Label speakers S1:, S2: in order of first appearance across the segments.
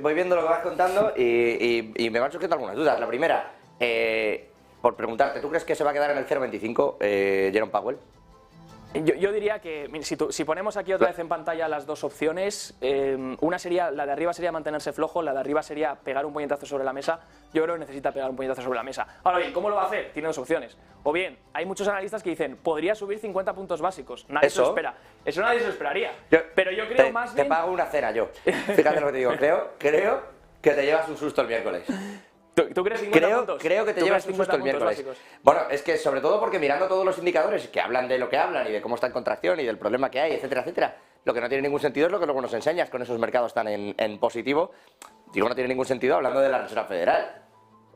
S1: Voy viendo lo que vas contando y me van surgiendo algunas dudas. La primera, por preguntarte, ¿tú crees que se va a quedar en el 0,25 Jerome Powell?
S2: Yo diría que si ponemos aquí otra vez en pantalla las dos opciones, una sería, la de arriba sería mantenerse flojo, la de arriba sería pegar un puñetazo sobre la mesa. Yo creo que necesita pegar un puñetazo sobre la mesa. Ahora bien, ¿cómo lo va a hacer? Tiene dos opciones. O bien, hay muchos analistas que dicen, podría subir 50 puntos básicos. Nadie se lo espera. Eso nadie se lo esperaría. Pero yo creo más bien...
S1: Te pago una cena yo. Fíjate lo que te digo. Creo que te llevas un susto el miércoles.
S2: ¿Tú crees 50 puntos?
S1: Creo que te llevas un susto el miércoles.
S2: Básicos?
S1: Bueno, es que sobre todo porque mirando todos los indicadores que hablan de lo que hablan y de cómo está en contracción y del problema que hay, etcétera, etcétera, lo que no tiene ningún sentido es lo que luego nos enseñas con esos mercados tan en positivo. Digo, no tiene ningún sentido hablando de la Reserva Federal.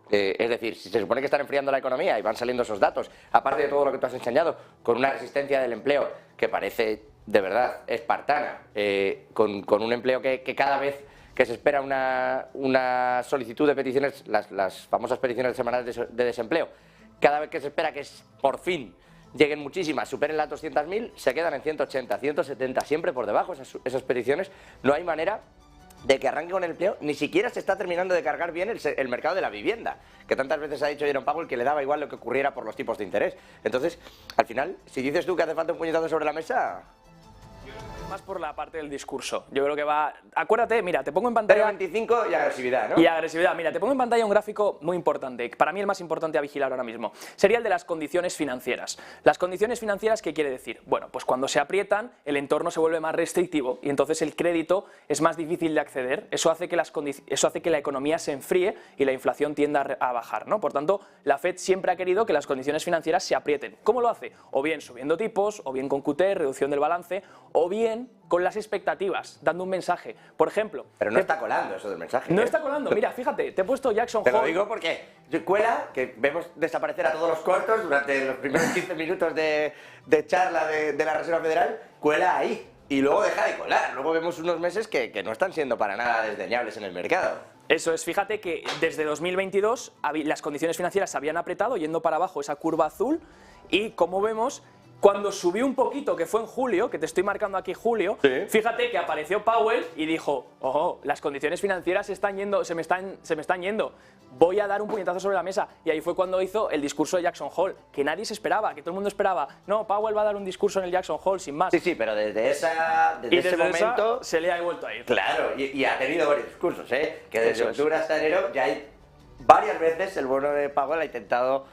S1: Es decir, si se supone que están enfriando la economía y van saliendo esos datos, aparte de todo lo que tú has enseñado, con una resistencia del empleo que parece de verdad espartana, con un empleo que cada vez que se espera una solicitud de peticiones, las famosas peticiones semanales de desempleo, cada vez que se espera que por fin lleguen muchísimas, superen las 200.000, se quedan en 180, 170, siempre por debajo esas peticiones. No hay manera de que arranque con el empleo, ni siquiera se está terminando de cargar bien el mercado de la vivienda, que tantas veces ha dicho Jerome Powell que le daba igual lo que ocurriera por los tipos de interés. Entonces, al final, si dices tú que hace falta un puñetazo sobre la mesa...
S2: Más por la parte del discurso. Yo creo que va... Acuérdate, mira, te pongo en pantalla...
S1: 25 y agresividad, ¿no?
S2: Y agresividad. Mira, te pongo en pantalla un gráfico muy importante, para mí el más importante a vigilar ahora mismo. Sería el de las condiciones financieras. Las condiciones financieras, ¿qué quiere decir? Bueno, pues cuando se aprietan, el entorno se vuelve más restrictivo y entonces el crédito es más difícil de acceder. Eso hace que la economía se enfríe y la inflación tienda a bajar, ¿no? Por tanto, la Fed siempre ha querido que las condiciones financieras se aprieten. ¿Cómo lo hace? O bien subiendo tipos, o bien con QT, reducción del balance, o bien con las expectativas, dando un mensaje. Por ejemplo...
S1: Pero no está colando eso del mensaje.
S2: No está colando. Mira, fíjate, te he puesto Jackson Hole.
S1: Te lo digo porque cuela, que vemos desaparecer a todos los cortos durante los primeros 15 minutos de charla de la Reserva Federal, cuela ahí. Y luego deja de colar. Luego vemos unos meses que no están siendo para nada desdeñables en el mercado.
S2: Eso es, fíjate que desde 2022 las condiciones financieras se habían apretado, yendo para abajo esa curva azul, y como vemos... Cuando subió un poquito, que fue en julio, que te estoy marcando aquí julio, sí. Fíjate que apareció Powell y dijo, ojo, las condiciones financieras se me están yendo, voy a dar un puñetazo sobre la mesa. Y ahí fue cuando hizo el discurso de Jackson Hole, que nadie se esperaba, que todo el mundo esperaba, no, Powell va a dar un discurso en el Jackson Hole, sin más.
S1: Sí, pero desde ese momento
S2: se le ha vuelto a ir.
S1: Claro, y ha tenido varios discursos, que desde octubre hasta enero ya hay varias veces el bono de Powell ha intentado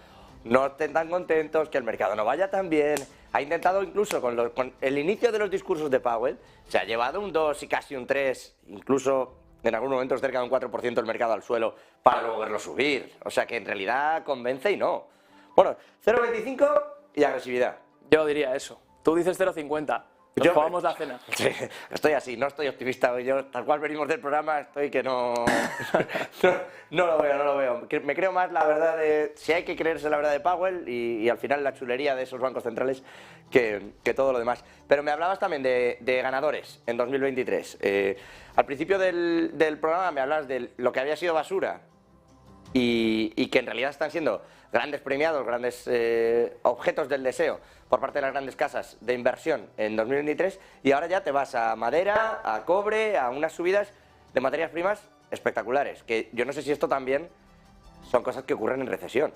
S1: no estén tan contentos, que el mercado no vaya tan bien. Ha intentado incluso con el inicio de los discursos de Powell, se ha llevado un 2 y casi un 3, incluso en algunos momentos cerca de un 4% el mercado al suelo para luego verlo subir. O sea que en realidad convence y no. Bueno, 0,25 y agresividad.
S2: Yo diría eso. Tú dices 0,50. Nos jugamos la cena.
S1: Sí, estoy así, no estoy optimista. Yo, tal cual venimos del programa, estoy que no lo veo. Me creo más la verdad de... Si hay que creerse la verdad de Powell y al final la chulería de esos bancos centrales que todo lo demás. Pero me hablabas también de ganadores en 2023. Al principio del programa me hablabas de lo que había sido basura y que en realidad están siendo grandes premiados, grandes objetos del deseo por parte de las grandes casas de inversión en 2023, y ahora ya te vas a madera, a cobre, a unas subidas de materias primas espectaculares, que yo no sé si esto también son cosas que ocurren en recesión.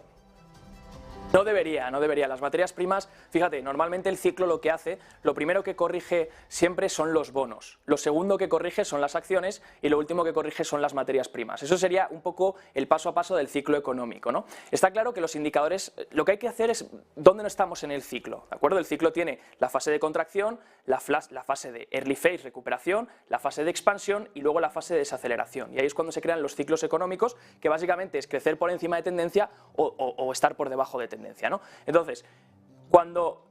S2: No debería. Las materias primas, fíjate, normalmente el ciclo lo que hace, lo primero que corrige siempre son los bonos, lo segundo que corrige son las acciones y lo último que corrige son las materias primas. Eso sería un poco el paso a paso del ciclo económico, ¿no? Está claro que los indicadores, lo que hay que hacer es dónde no estamos en el ciclo, ¿de acuerdo? El ciclo tiene la fase de contracción, la fase de early phase, recuperación, la fase de expansión y luego la fase de desaceleración. Y ahí es cuando se crean los ciclos económicos, que básicamente es crecer por encima de tendencia o estar por debajo de tendencia, ¿no? Entonces, cuando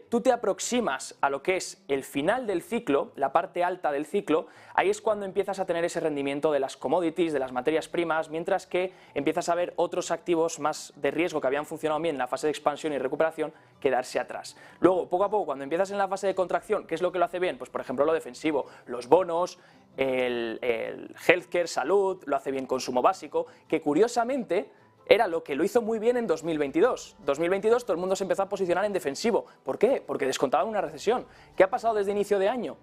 S2: tú te aproximas a lo que es el final del ciclo, la parte alta del ciclo, ahí es cuando empiezas a tener ese rendimiento de las commodities, de las materias primas, mientras que empiezas a ver otros activos más de riesgo que habían funcionado bien en la fase de expansión y recuperación quedarse atrás. Luego, poco a poco, cuando empiezas en la fase de contracción, ¿qué es lo que lo hace bien? Pues por ejemplo lo defensivo, los bonos, el healthcare, salud, lo hace bien consumo básico, que curiosamente era lo que lo hizo muy bien en 2022. 2022 todo el mundo se empezó a posicionar en defensivo. ¿Por qué? Porque descontaban una recesión. ¿Qué ha pasado desde inicio de año?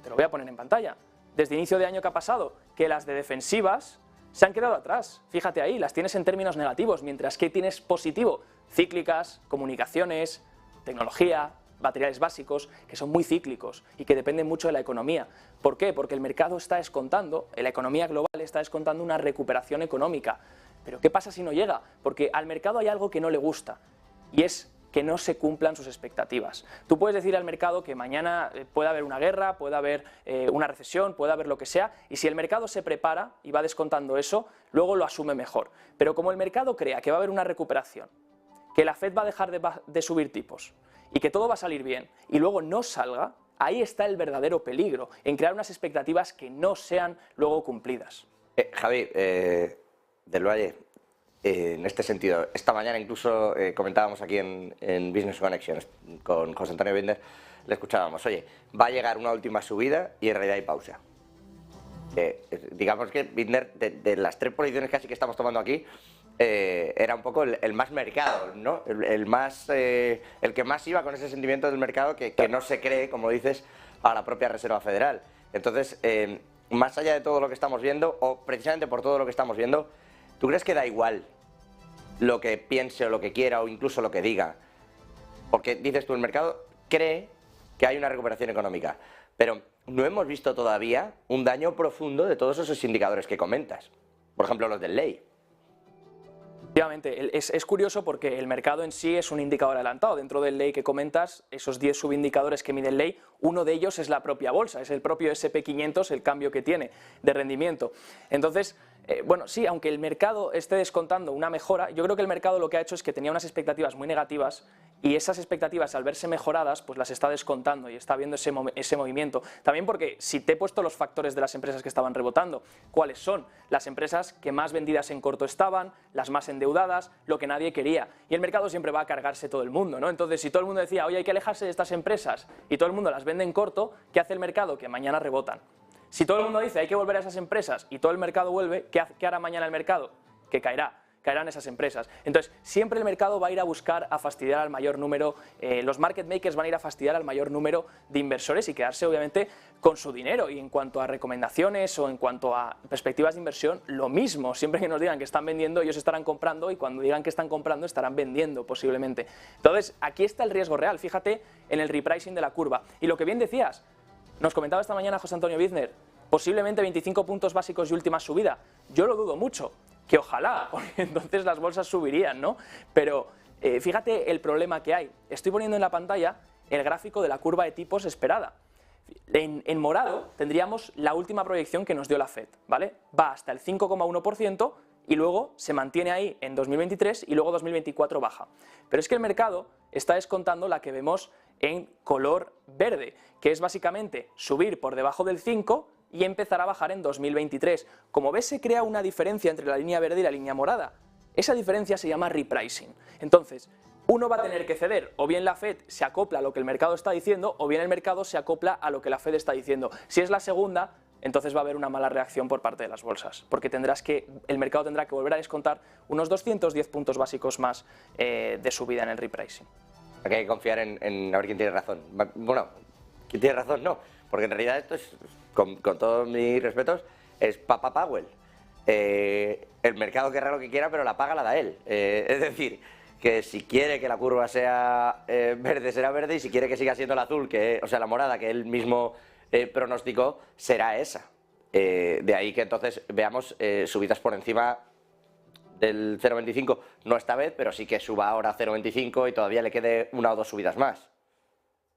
S2: Te lo voy a poner en pantalla. desde inicio de año que ha pasado, que las de defensivas se han quedado atrás. Fíjate ahí, las tienes en términos negativos, mientras que tienes positivo cíclicas, comunicaciones, tecnología, materiales básicos, que son muy cíclicos y que dependen mucho de la economía. ¿Por qué? Porque el mercado está descontando, la economía global está descontando una recuperación económica. Pero ¿qué pasa si no llega? Porque al mercado hay algo que no le gusta, y es que no se cumplan sus expectativas. Tú puedes decir al mercado que mañana puede haber una guerra, puede haber una recesión, puede haber lo que sea, y si el mercado se prepara y va descontando eso, luego lo asume mejor. Pero como el mercado crea que va a haber una recuperación, que la Fed va a dejar de subir tipos y que todo va a salir bien, y luego no salga, ahí está el verdadero peligro, en crear unas expectativas que no sean luego cumplidas.
S1: Javi, del Valle, en este sentido, esta mañana incluso comentábamos aquí en Business Connection con José Antonio Binder, le escuchábamos, oye, va a llegar una última subida y en realidad hay pausa. Digamos que Binder, de las tres posiciones casi que estamos tomando aquí, era un poco el más mercado, ¿no? El que más iba con ese sentimiento del mercado que no se cree, como dices, a la propia Reserva Federal. Entonces, más allá de todo lo que estamos viendo, o precisamente por todo lo que estamos viendo, ¿tú crees que da igual lo que piense o lo que quiera o incluso lo que diga? Porque dices tú, el mercado cree que hay una recuperación económica, pero no hemos visto todavía un daño profundo de todos esos indicadores que comentas. Por ejemplo, los del ley.
S2: Efectivamente, es curioso porque el mercado en sí es un indicador adelantado. Dentro del ley que comentas, esos 10 subindicadores que mide el ley, uno de ellos es la propia bolsa, es el propio SP500 el cambio que tiene de rendimiento. Entonces, bueno, sí, aunque el mercado esté descontando una mejora, yo creo que el mercado lo que ha hecho es que tenía unas expectativas muy negativas y esas expectativas, al verse mejoradas, pues las está descontando y está viendo ese movimiento. También porque si te he puesto los factores de las empresas que estaban rebotando, ¿cuáles son? Las empresas que más vendidas en corto estaban, las más endeudadas, lo que nadie quería. Y el mercado siempre va a cargarse todo el mundo, ¿no? Entonces, si todo el mundo decía, oye, hay que alejarse de estas empresas y todo el mundo las vende en corto, ¿qué hace el mercado? Que mañana rebotan. Si todo el mundo dice, hay que volver a esas empresas y todo el mercado vuelve, ¿qué hará mañana el mercado? Que caerán esas empresas. Entonces, siempre el mercado va a ir a buscar a fastidiar al mayor número, los market makers van a ir a fastidiar al mayor número de inversores y quedarse obviamente con su dinero. Y en cuanto a recomendaciones o en cuanto a perspectivas de inversión, lo mismo. Siempre que nos digan que están vendiendo, ellos estarán comprando y cuando digan que están comprando, estarán vendiendo posiblemente. Entonces, aquí está el riesgo real. Fíjate en el repricing de la curva. Y lo que bien decías, nos comentaba esta mañana José Antonio Binder, posiblemente 25 puntos básicos y última subida. Yo lo dudo mucho. Que ojalá, porque entonces las bolsas subirían, ¿no? Pero fíjate el problema que hay. Estoy poniendo en la pantalla el gráfico de la curva de tipos esperada. En morado tendríamos la última proyección que nos dio la Fed, ¿vale? Va hasta el 5,1% y luego se mantiene ahí en 2023 y luego 2024 baja. Pero es que el mercado está descontando la que vemos en color verde, que es básicamente subir por debajo del 5 y empezar a bajar en 2023. Como ves, se crea una diferencia entre la línea verde y la línea morada. Esa diferencia se llama repricing. Entonces, uno va a tener que ceder, o bien la Fed se acopla a lo que el mercado está diciendo, o bien el mercado se acopla a lo que la Fed está diciendo. Si es la segunda, entonces va a haber una mala reacción por parte de las bolsas, porque el mercado tendrá que volver a descontar unos 210 puntos básicos más de subida en el repricing.
S1: Aquí hay que confiar en a ver quién tiene razón. Bueno, quién tiene razón no, porque en realidad esto es, con todos mis respetos, es Papa Powell. El mercado querrá lo que quiera, pero la paga la da él. Es decir, que si quiere que la curva sea verde, será verde, y si quiere que siga siendo la azul, o sea, la morada, que él mismo pronosticó, será esa. De ahí que entonces veamos subidas por encima del 0,25, no esta vez, pero sí que suba ahora a 0,25 y todavía le quede una o dos subidas más.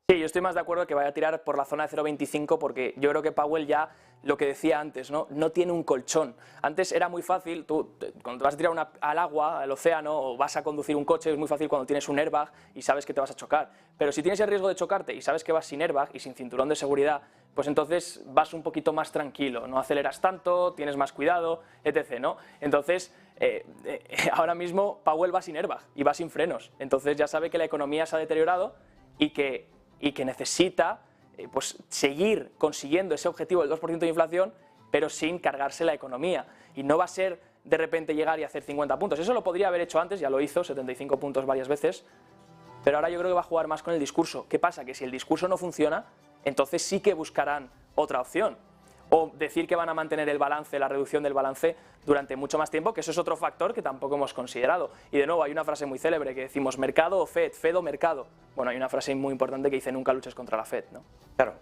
S2: Sí, yo estoy más de acuerdo que vaya a tirar por la zona de 0,25 porque yo creo que Powell ya, lo que decía antes, no tiene un colchón. Antes era muy fácil, cuando te vas a tirar al agua, al océano, o vas a conducir un coche, es muy fácil cuando tienes un airbag y sabes que te vas a chocar. Pero si tienes el riesgo de chocarte y sabes que vas sin airbag y sin cinturón de seguridad, pues entonces vas un poquito más tranquilo, no aceleras tanto, tienes más cuidado, etc., ¿no? Entonces, ahora mismo Powell va sin airbag y va sin frenos. Entonces ya sabe que la economía se ha deteriorado y que necesita pues, seguir consiguiendo ese objetivo del 2% de inflación, pero sin cargarse la economía. Y no va a ser de repente llegar y hacer 50 puntos. Eso lo podría haber hecho antes, ya lo hizo, 75 puntos varias veces, pero ahora yo creo que va a jugar más con el discurso. ¿Qué pasa? Que si el discurso no funciona, entonces sí que buscarán otra opción. o decir que van a mantener el balance, la reducción del balance durante mucho más tiempo, que eso es otro factor que tampoco hemos considerado. Y de nuevo hay una frase muy célebre que decimos mercado o Fed, Fed o mercado. Bueno, hay una frase muy importante que dice nunca luches contra la Fed, ¿no?
S1: Claro,